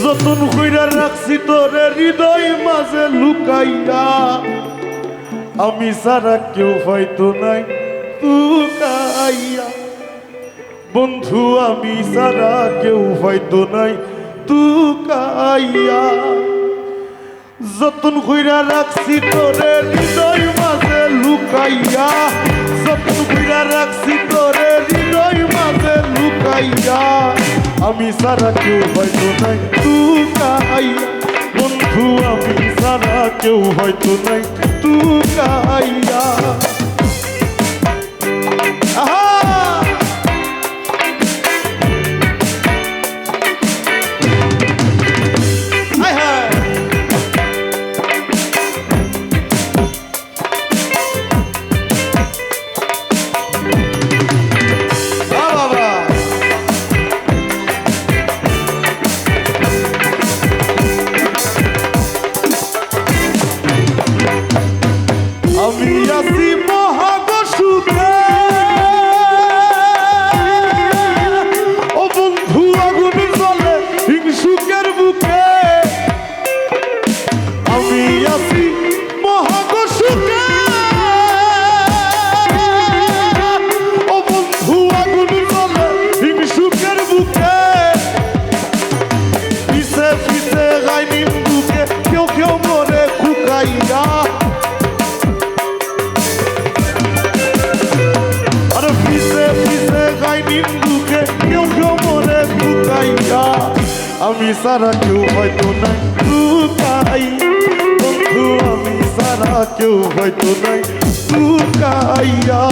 যতন কইরা রাখছি তোরে হৃদয় মাঝে লুকাইয়া, আমি সারা কেউ হয়তো নাই তুকাইয়া। বন্ধু আমি সারা কেউ হয়তো নাই তুকাইয়া। যতন কইরা রাখছি তোরে হৃদয় মাঝে লুকাইয়া, যতন কইরা রাখছি তোরে হৃদয় মাঝে লুকাইয়া, আমি সারা কেউ হয়তো নাই তুকাইয়া। বন্ধু আমি সারা কেউ হয়তো নাই তুকাইয়া। আমি আছি মহাগসুখে, ও বন্ধু আগুন জ্বলে হিংসুকের বুকে। আমি আছি মহাগসুখে, ও বন্ধু আগুন জ্বলে হিংসুকের বুকে। পিছে পিছে গাই নিন্দুকে, কেউ কেউ মরে খুকাইয়া। আমি সারা কেউ হয়তো নাই তুকাই, বন্ধু আমি সারা কেউ হয়তো নাই তুকাইয়া।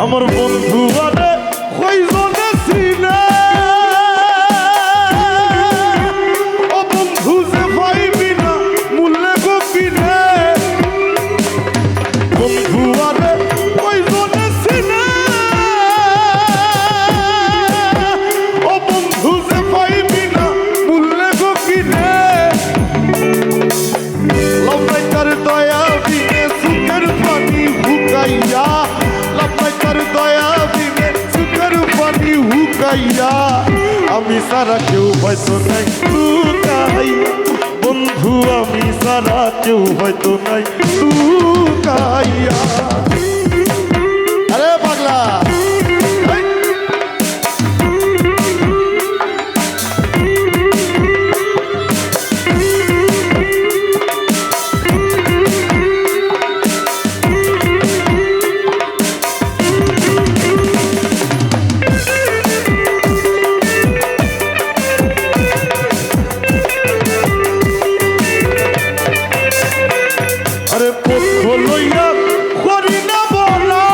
আমার বন্ধু আরে কইজনে ছিলে, ও বন্ধু যে পাইবি না মূল্যে গপিনে। বন্ধু আরে কইজনে ছিলে, ও বন্ধু যে পাইবি না মূল্যে গপিনে। লম্বাইকার দয়া বিনে সুখের পানি হুকাইয়া, লম্বাইকার দয়া বিনে সুখের পানি হুকাইয়া। আমি সারা কেউ হয়তো নাই তুকাইয়া, বন্ধু আমি সারা কেউ হয়তো নাই তুকাইয়া। আরে পাগলা পক্ষ লইয়া করি না বলা,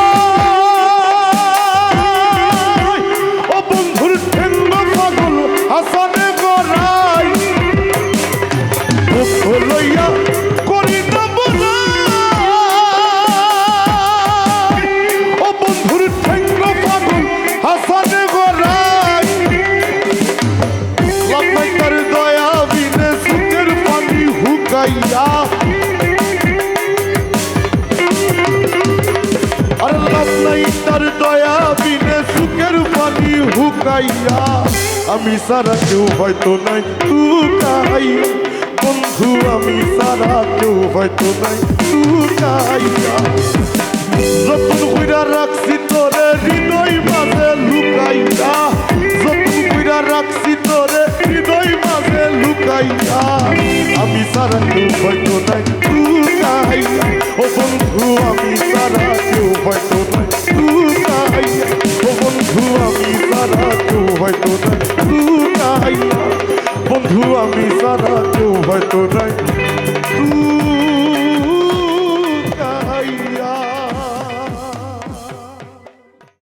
ও বন্ধুর ঠেঙ্গ পাগল হাসানে গড়াই। পক্ষ লইয়া করি না বলা, ও বন্ধুর ঠেঙ্গ পাগল হাসানে গড়াই। লম্বাইকার দয়া বিনে সুখের পানি হুকাইয়া, তার দয়া বিনে সুখের পানি হুকাইয়া। আমি সারা কেউ হয়তো নাই তুকাইয়া, বন্ধু আমি সারা কেউ হয়তো নাই তুকাইয়া। যতন কইরা রাখছি তোরে হৃদয় মাঝে লুকাইয়া, যতন কইরা রাখছি তোরে হৃদয় মাঝে লুকাইয়া। আমি সারা কেউ হয়তো নাই তুকাইয়া, ও বন্ধু আমি সারা কেউ হয়তো নাই তুকাইয়া। ও বন্ধু আমি সারা কেউ হয়তো নাই তুকাইয়া, বন্ধু আমি সারা কেউ হয়তো নাই